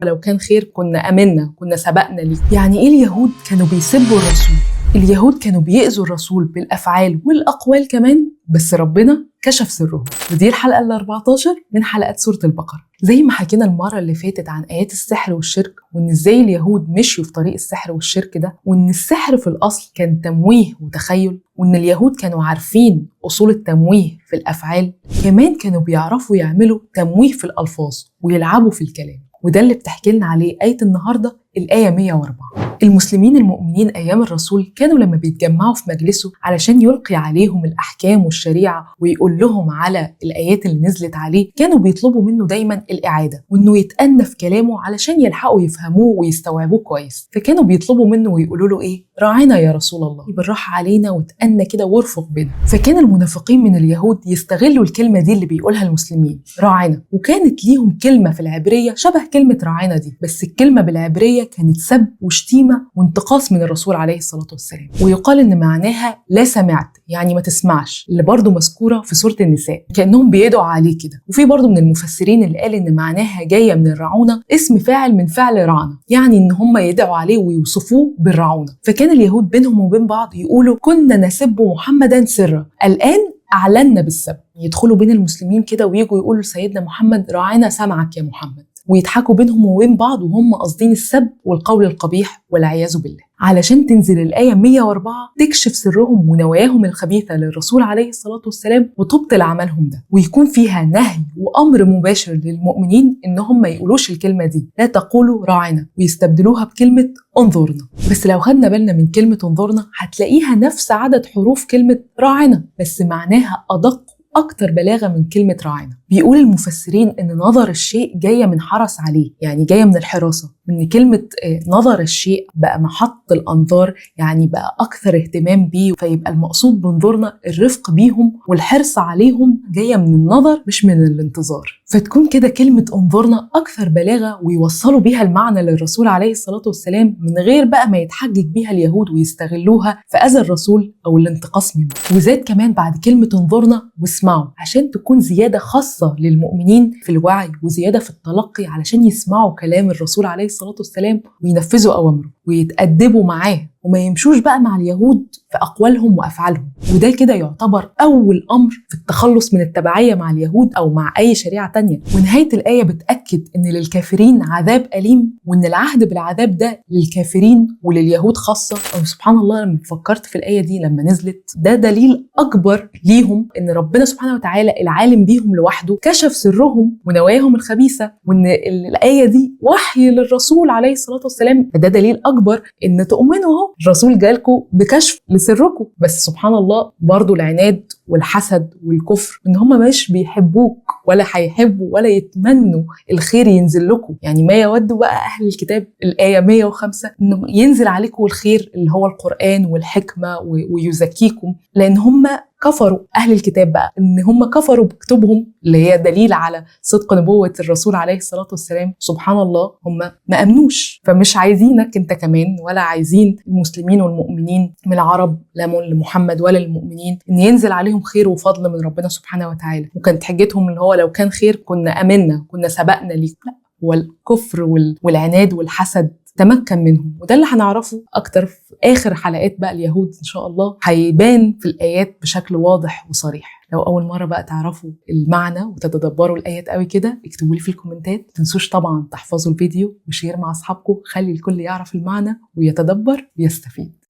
لو كان خير كنا آمنا، كنا سبقنا ليه. يعني إيه اليهود كانوا بيسبوا الرسول؟ اليهود كانوا بيأذوا الرسول بالأفعال والأقوال كمان، بس ربنا كشف سرهم. ودي الحلقة ال14 من حلقات سورة البقرة. زي ما حكينا المرة اللي فاتت عن آيات السحر والشرك، وإن إزاي اليهود مشيوا في طريق السحر والشرك ده، وإن السحر في الأصل كان تمويه وتخيل، وإن اليهود كانوا عارفين أصول التمويه في الأفعال، كمان كانوا بيعرفوا يعملوا تمويه في الألفاظ ويلعبوا في الكلام. وده اللي بتحكي لنا عليه آية النهاردة، الآية 104. المسلمين المؤمنين أيام الرسول كانوا لما بيتجمعوا في مجلسه علشان يلقي عليهم الأحكام والشريعة ويقول لهم على الآيات اللي نزلت عليه، كانوا بيطلبوا منه دايما الإعادة، وإنه يتأنى في كلامه علشان يلحقوا يفهموه ويستوعبوه كويس. فكانوا بيطلبوا منه ويقولوا له إيه؟ راعنا يا رسول الله، بالراحة علينا وتأنى كده وارفق بنا. فكان المنافقين من اليهود يستغلوا الكلمة دي اللي بيقولها المسلمين، راعنا، وكانت ليهم كلمة في العبرية شبه كلمة راعنا دي، بس الكلمة بالعبرية كانت سب وشتيمة وانتقاص من الرسول عليه الصلاة والسلام. ويقال إن معناها لا سمعت، يعني ما تسمعش، اللي برضو مذكورة في سورة النساء، كأنهم بيدعوا عليه كده. وفي برضو من المفسرين اللي قال إن معناها جاية من الرعونة، اسم فاعل من فعل رعنة، يعني إن هم يدعوا عليه ويوصفوه بالرعونة. فكان اليهود بينهم وبين بعض يقولوا كنا نسب محمدا سرا، الآن أعلنا بالسب. يدخلوا بين المسلمين كده ويجوا يقولوا لسيدنا محمد راعنا سمعك يا محمد، ويضحكوا بينهم وبين بعض وهم قاصدين السب والقول القبيح والعياذ بالله. علشان تنزل الآية 104 تكشف سرهم ونواياهم الخبيثة للرسول عليه الصلاة والسلام وتبطل عملهم ده، ويكون فيها نهي وأمر مباشر للمؤمنين إن هم ما يقولوش الكلمة دي، لا تقولوا راعنا، ويستبدلوها بكلمة انظرنا. بس لو خدنا بالنا من كلمة انظرنا هتلاقيها نفس عدد حروف كلمة راعنا، بس معناها أدق أكتر بلاغة من كلمة راعنا. بيقول المفسرين إن نظر الشيء جاية من حرس عليه، يعني جاية من الحراسة، من كلمة نظر الشيء بقى محط الأنظار، يعني بقى أكثر اهتمام بيه. فيبقى المقصود بانظرنا الرفق بيهم والحرص عليهم، جاية من النظر مش من الانتظار. فتكون كده كلمة انظرنا أكثر بلاغة، ويوصلوا بيها المعنى للرسول عليه الصلاة والسلام من غير بقى ما يتحجج بيها اليهود ويستغلوها في أذى الرسول أو الانتقاص منه. وزاد كمان بعد كلمة انظرنا واسمعوا، عشان تكون زيادة خاصة للمؤمنين في الوعي وزيادة في التلقي، علشان يسمعوا كلام الرسول عليه الصلاة والسلام وينفذوا أوامره ويتأدبوا معاه، وما يمشوش بقى مع اليهود في أقوالهم وأفعالهم. وده كده يعتبر أول أمر في التخلص من التبعية مع اليهود أو مع أي شريعة تانية. ونهاية الآية بتأكد إن للكافرين عذاب أليم، وإن العهد بالعذاب ده للكافرين ولليهود خاصة. أو سبحان الله، لما فكرت في الآية دي لما نزلت، ده دليل أكبر ليهم إن ربنا سبحانه وتعالى العالم بيهم لوحده كشف سرهم ونواياهم الخبيثة، وإن الآية دي وحي للرسول عليه الصلاة والسلام. فده دليل أكبر إن تؤمنوا اهو الرسول جالكم بكشف لسركم. بس سبحان الله برضو العناد والحسد والكفر، ان هم مش بيحبوك ولا هيحبوا ولا يتمنوا الخير ينزل لكم. يعني ما يود بقى اهل الكتاب، الآية 105، انه ينزل عليكم الخير اللي هو القرآن والحكمة ويزكيكم، لان هم كفروا. أهل الكتاب بقى إن هم كفروا بكتبهم اللي هي دليل على صدق نبوة الرسول عليه الصلاة والسلام. سبحان الله، هم ما أمنوش، فمش عايزينك أنت كمان، ولا عايزين المسلمين والمؤمنين من العرب، لا لمحمد ولا للمؤمنين، إن ينزل عليهم خير وفضل من ربنا سبحانه وتعالى. وكانت حجتهم اللي هو لو كان خير كنا آمنا، كنا سبقنا ليه. لا، والكفر والعناد والحسد تمكن منهم. وده اللي هنعرفه أكتر في آخر حلقات بقى اليهود إن شاء الله، هيبان في الآيات بشكل واضح وصريح. لو أول مرة بقى تعرفوا المعنى وتتدبروا الآيات قوي كده، اكتبوا لي في الكومنتات. تنسوش طبعا تحفظوا الفيديو وشير مع أصحابكم، خلي الكل يعرف المعنى ويتدبر ويستفيد.